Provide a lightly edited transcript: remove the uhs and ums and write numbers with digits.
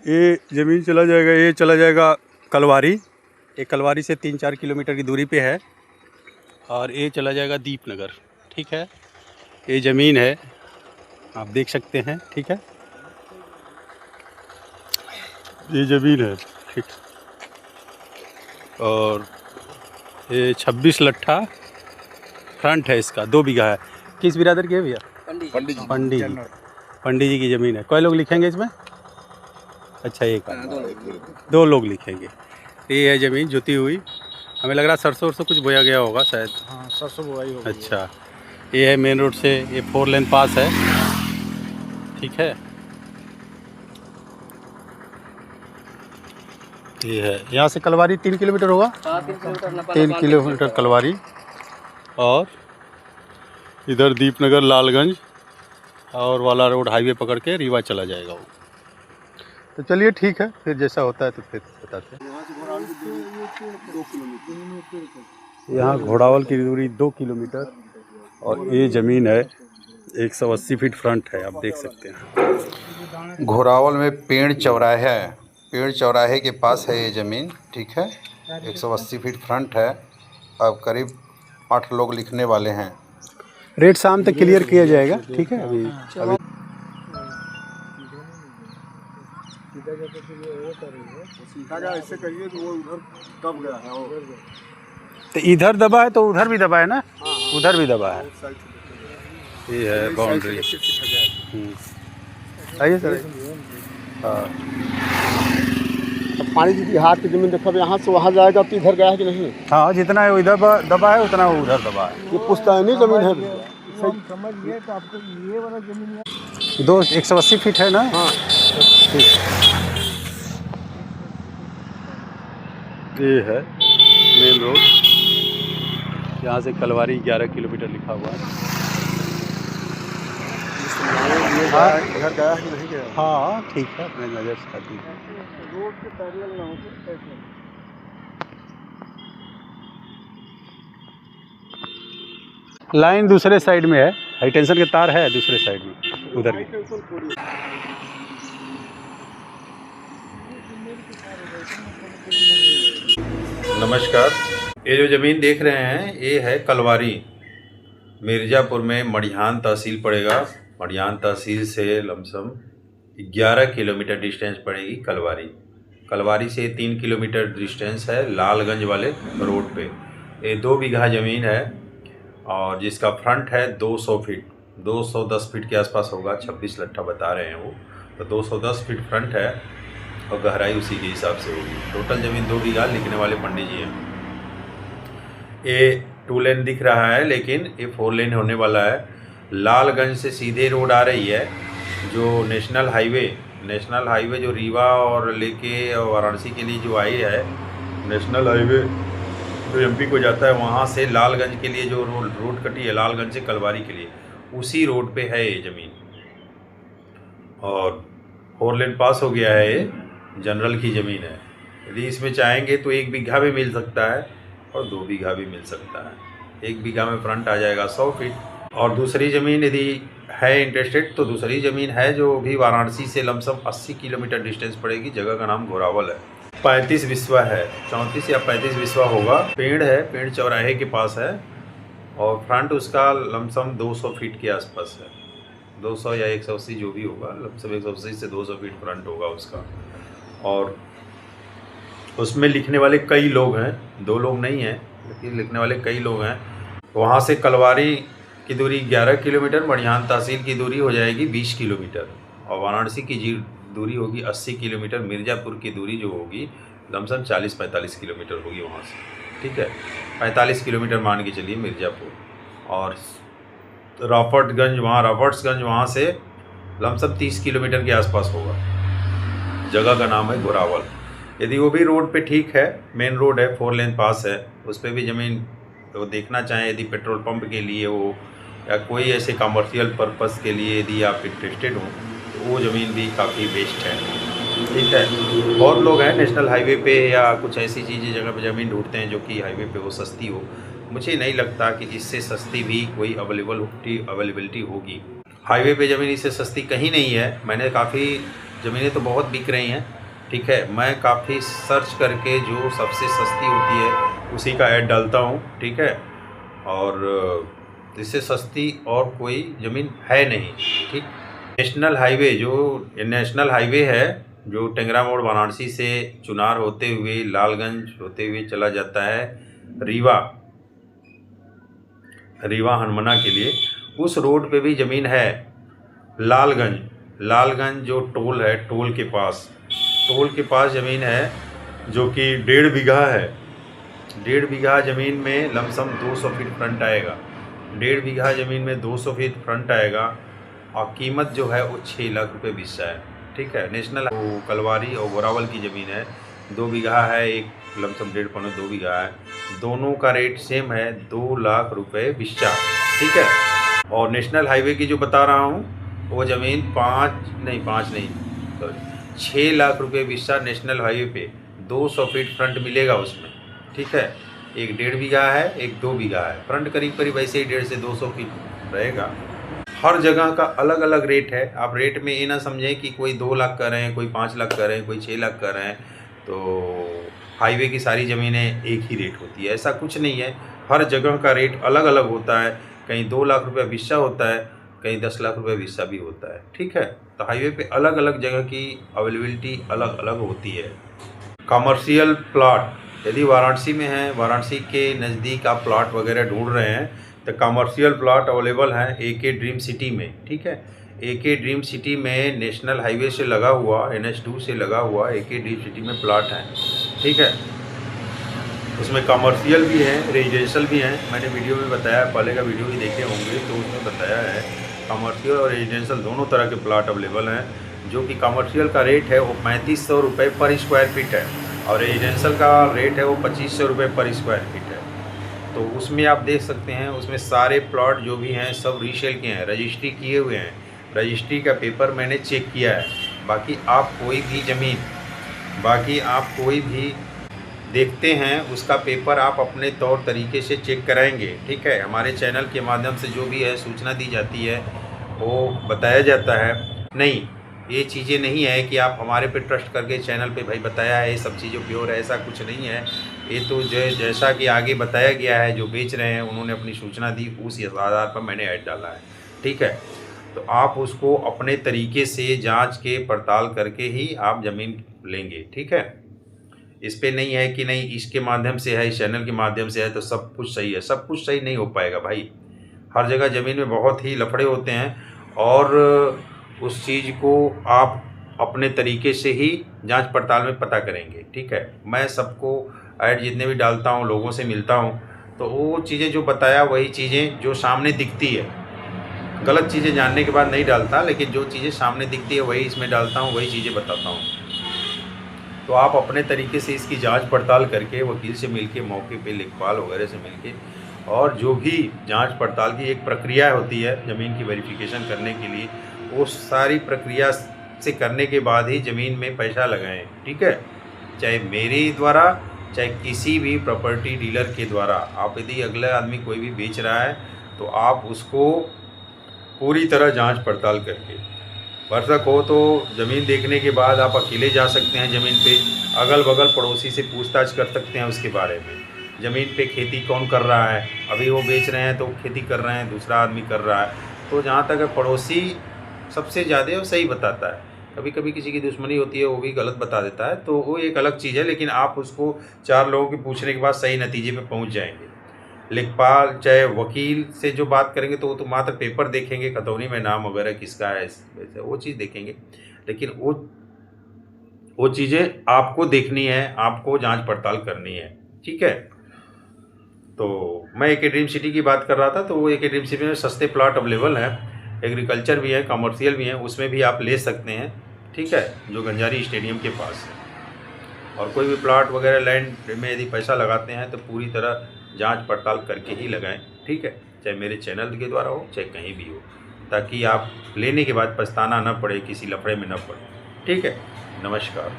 ये ज़मीन चला जाएगा, ये चला जाएगा कलवारी। ये कलवारी से 3-4 किलोमीटर की दूरी पे है। और ये चला जाएगा दीपनगर। ठीक है, ये ज़मीन है, आप देख सकते हैं। ठीक है, ये ज़मीन है। ठीक, और ये 26 लट्ठा फ्रंट है इसका, 2 बीघा है। किस बिरादर की है भैया? पंडित जी की ज़मीन है। कोई लोग लिखेंगे इसमें? अच्छा, एक 2 लोग लिखेंगे। ये है ज़मीन जुती हुई। हमें लग रहा है सरसों वरसों कुछ बोया गया होगा शायद। हाँ, सरसों बुआई होगी। अच्छा, ये है मेन रोड से, ये 4 लेन पास है। ठीक है, ये है, यहाँ से कलवारी 3 किलोमीटर होगा। 3 किलोमीटर कलवारी। और इधर दीपनगर, लालगंज और वाला रोड हाईवे पकड़ के रीवा चला जाएगा वो। तो चलिए ठीक है, फिर जैसा होता है तो फिर बताते हैं। यहाँ घोड़ावल की दूरी 2 किलोमीटर और ये ज़मीन है 180 फीट फ्रंट है, आप देख सकते हैं। घोड़ावल में पेड़ चौराहे के पास है ये ज़मीन। ठीक है, 180 फीट फ्रंट है। अब करीब 8 लोग लिखने वाले हैं। रेट शाम तक क्लियर किया जाएगा। ठीक है, अभी ऐसे करिए तो वो उधर दब गया है। तो इधर दबा है तो उधर भी दबा है ना। उधर भी दबा है। ये है बाउंड्री। आइए सर। हाँ, पानी जी हाथ की जमीन देखो, यहाँ से वहाँ जाएगा तो इधर गया है कि नहीं? हाँ, जितना है इधर दबा है उतना वो उधर दबा है। ये पुश्तैनी जमीन है। समझिए तो आपको ये वाला जमीन 180 फीट है ना। हाँ, ये है मेन रोड, यहाँ से कलवारी 11 किलोमीटर लिखा हुआ है। इधर गया है कि नहीं गया? हाँ ठीक है, अपने नज़र से आती है। रोड के पैरेलल ना हो तो ऐसे। लाइन दूसरे साइड में है, हाई टेंशन के तार है दूसरे साइड में, उधर भी। नमस्कार, ये जो ज़मीन देख रहे हैं ये है कलवारी, मिर्ज़ापुर में मडिहान तहसील पड़ेगा। मडिहान तहसील से लमसम 11 किलोमीटर डिस्टेंस पड़ेगी कलवारी। कलवारी से 3 किलोमीटर डिस्टेंस है लालगंज वाले रोड पे। ये 2 बीघा ज़मीन है और जिसका फ्रंट है 200 फीट, 210 फीट के आसपास होगा। 26 लट्ठा बता रहे हैं वो, तो 210 फीट फ्रंट है और गहराई उसी के हिसाब से होगी। टोटल ज़मीन 2 बीघा, लिखने वाले पंडित जी हैं। ये 2 लेन दिख रहा है लेकिन ये 4 लेन होने वाला है। लालगंज से सीधे रोड आ रही है जो नेशनल हाईवे जो रीवा और लेके वाराणसी के लिए जो आई है, नेशनल हाईवे जो एमपी को जाता है, वहाँ से लालगंज के लिए जो रोड कटी है, लालगंज से कलवारी के लिए, उसी रोड पे है ये ज़मीन। और 4 लेन पास हो गया है, ये जनरल की ज़मीन है। यदि इसमें चाहेंगे तो 1 बीघा भी मिल सकता है और 2 बीघा भी मिल सकता है। 1 बीघा में फ्रंट आ जाएगा 100 फीट। और दूसरी ज़मीन यदि है इंटरेस्टेड तो दूसरी ज़मीन है जो भी वाराणसी से लमसम 80 किलोमीटर डिस्टेंस पड़ेगी। जगह का नाम घोड़ावल है। 35 बिस्वा है, 34 या 35 बिस्वा होगा। पेड़ है, पेड़ चौराहे के पास है और फ्रंट उसका लमसम 200 फीट के आसपास है। 200 या 180 जो भी होगा, लमसम 180 से 200 फीट फ्रंट होगा उसका। और उसमें लिखने वाले कई लोग हैं, 2 लोग नहीं हैं लेकिन लिखने वाले कई लोग हैं। वहाँ से कलवारी की दूरी 11 किलोमीटर, मडिहान तहसील की दूरी हो जाएगी 20 किलोमीटर और वाराणसी की दूरी होगी 80 किलोमीटर। मिर्ज़ापुर की दूरी जो होगी लमसम 40-45 किलोमीटर होगी वहाँ से। ठीक है, 45 किलोमीटर मान के चलिए मिर्ज़ापुर। और रॉबर्ट्सगंज वहाँ से लमसम 30 किलोमीटर के आसपास होगा। जगह का नाम है घोड़ावल। यदि वो भी रोड पे ठीक है, मेन रोड है, 4 लेन पास है, उस पर भी ज़मीन तो देखना चाहें, यदि पेट्रोल पंप के लिए हो या कोई ऐसे कमर्शियल पर्पस के लिए यदि आप इंटरेस्टेड हो तो वो ज़मीन भी काफ़ी बेस्ट है। ठीक है, बहुत लोग हैं नेशनल हाईवे पे या कुछ ऐसी चीज़ें जगह पे ज़मीन ढूंढते हैं जो कि हाईवे पे वो सस्ती हो। मुझे नहीं लगता कि इससे सस्ती भी कोई अवेलेबिलिटी होगी। हाईवे पे ज़मीन इससे सस्ती कहीं नहीं है। मैंने काफ़ी ज़मीनें तो बहुत बिक रही हैं, ठीक है। मैं काफ़ी सर्च करके जो सबसे सस्ती होती है उसी का ऐड डालता हूँ, ठीक है। और इससे सस्ती और कोई ज़मीन है नहीं, ठीक। नेशनल हाईवे है जो टेंगरा मोड़ वाराणसी से चुनार होते हुए लालगंज होते हुए चला जाता है रीवा हनुमाना के लिए, उस रोड पे भी ज़मीन है। लालगंज जो टोल है, टोल के पास ज़मीन है जो कि 1.5 बीघा है। 1.5 बीघा ज़मीन में लमसम 200 फीट फ्रंट आएगा। 1.5 बीघा ज़मीन में 200 फीट फ्रंट आएगा और कीमत जो है वो 6 लाख रुपए बिस्सा है, ठीक है। नेशनल कलवारी और गोरावल की ज़मीन है, 2 बीघा है, एक लमसम 1.5-2 बीघा है। दोनों का रेट सेम है, 2 लाख रुपए बिस्सा, ठीक है। और नेशनल हाईवे की जो बता रहा हूँ वो ज़मीन 6 लाख रुपए बिस्सा नेशनल हाईवे पे, 200 फीट फ्रंट मिलेगा उसमें, ठीक है। एक 1.5 बीघा है, एक 2 बीघा है। फ्रंट करीब ऐसे ही 1.5 से 200 फीट रहेगा। हर जगह का अलग अलग रेट है। आप रेट में ये ना समझें कि कोई 2 लाख कर रहे हैं, कोई 5 लाख कर रहे हैं, कोई 6 लाख कर रहे हैं तो हाईवे की सारी ज़मीनें एक ही रेट होती है, ऐसा कुछ नहीं है। हर जगह का रेट अलग अलग होता है। कहीं 2 लाख रुपये बिस्सा होता है, कहीं 10 लाख रुपये बिस्सा भी होता है, ठीक है। तो हाईवे पे अलग अलग जगह की अवेलेबिलिटी अलग अलग होती है। कमर्शियल प्लॉट यदि वाराणसी में है, वाराणसी के नज़दीक आप प्लॉट वगैरह ढूंढ रहे हैं तो कमर्शियल प्लॉट अवेलेबल हैं AK ड्रीम सिटी में, ठीक है। AK ड्रीम सिटी में नेशनल हाईवे से लगा हुआ, NH2 से लगा हुआ AK ड्रीम सिटी में प्लॉट हैं, ठीक है। उसमें कमर्शियल भी हैं, रेजिडेंशियल भी हैं। मैंने वीडियो में बताया, पहले का वीडियो भी देखे होंगे तो उसमें बताया है कमर्शियल और रेजिडेंशियल दोनों तरह के प्लॉट अवेलेबल हैं। जो कि कमर्शियल का रेट है वो 3500 रुपये पर स्क्वायर फीट है और रेजिडेंशियल का रेट है वो 2500 रुपये पर स्क्वायर फीट है। तो उसमें आप देख सकते हैं, उसमें सारे प्लॉट जो भी हैं सब रीसेल के हैं, रजिस्ट्री किए हुए हैं। रजिस्ट्री का पेपर मैंने चेक किया है। बाकी आप कोई भी देखते हैं उसका पेपर आप अपने तौर तरीके से चेक कराएंगे, ठीक है। हमारे चैनल के माध्यम से जो भी है सूचना दी जाती है वो बताया जाता है। नहीं, ये चीज़ें नहीं है कि आप हमारे पे ट्रस्ट करके चैनल पे भाई बताया है ये सब चीज़ें प्योर है, ऐसा कुछ नहीं है। ये तो जैसा कि आगे बताया गया है, जो बेच रहे हैं उन्होंने अपनी सूचना दी, उस आधार पर मैंने ऐड डाला है, ठीक है। तो आप उसको अपने तरीके से जांच के पड़ताल करके ही आप ज़मीन लेंगे, ठीक है। इस पे नहीं है कि नहीं इसके माध्यम से है, इस चैनल के माध्यम से है तो सब कुछ सही है। सब कुछ सही नहीं हो पाएगा भाई। हर जगह ज़मीन में बहुत ही लफड़े होते हैं और उस चीज़ को आप अपने तरीके से ही जांच पड़ताल में पता करेंगे, ठीक है। मैं सबको ऐड जितने भी डालता हूँ, लोगों से मिलता हूँ तो वो चीज़ें जो बताया वही चीज़ें जो सामने दिखती है, गलत चीज़ें जानने के बाद नहीं डालता, लेकिन जो चीज़ें सामने दिखती है वही इसमें डालता हूँ, वही चीज़ें बताता हूँ। तो आप अपने तरीके से इसकी जांच पड़ताल करके वकील से मिलके, मौके पे लेखपाल वगैरह से मिलके, और जो भी जांच पड़ताल की एक प्रक्रिया होती है ज़मीन की वेरिफिकेशन करने के लिए, वो सारी प्रक्रिया से करने के बाद ही ज़मीन में पैसा लगाएं, ठीक है। चाहे मेरे द्वारा, चाहे किसी भी प्रॉपर्टी डीलर के द्वारा। आप यदि अगला आदमी कोई भी बेच रहा है तो आप उसको पूरी तरह जांच पड़ताल करके, वर्षक हो तो ज़मीन देखने के बाद आप अकेले जा सकते हैं ज़मीन पे, अगल बगल पड़ोसी से पूछताछ कर सकते हैं उसके बारे में। ज़मीन पे खेती कौन कर रहा है, अभी वो बेच रहे हैं तो खेती कर रहे हैं, दूसरा आदमी कर रहा है, तो जहाँ तक है पड़ोसी सबसे ज़्यादा वो सही बताता है। कभी कभी किसी की दुश्मनी होती है, वो भी गलत बता देता है, तो वो एक अलग चीज़ है। लेकिन आप उसको 4 लोगों के पूछने के बाद सही नतीजे पे पहुंच जाएंगे। लेखपाल चाहे वकील से जो बात करेंगे तो वो तो मात्र पेपर देखेंगे, खतौनी में नाम वगैरह किसका है, वैसे वो चीज़ देखेंगे। लेकिन वो चीज़ें आपको देखनी है, आपको जांच पड़ताल करनी है, ठीक है। तो मैं AK ड्रीम सिटी की बात कर रहा था, तो वो AK ड्रीम सिटी में सस्ते प्लॉट अवेलेबल हैं, एग्रीकल्चर भी है, कमर्शियल भी हैं, उसमें भी आप ले सकते हैं, ठीक है, जो गंजारी स्टेडियम के पास है। और कोई भी प्लॉट वगैरह लैंड में यदि पैसा लगाते हैं तो पूरी तरह जांच पड़ताल करके ही लगाएं, ठीक है। चाहे मेरे चैनल के द्वारा हो, चाहे कहीं भी हो, ताकि आप लेने के बाद पछताना न पड़े, किसी लफड़े में न पड़े, ठीक है। नमस्कार।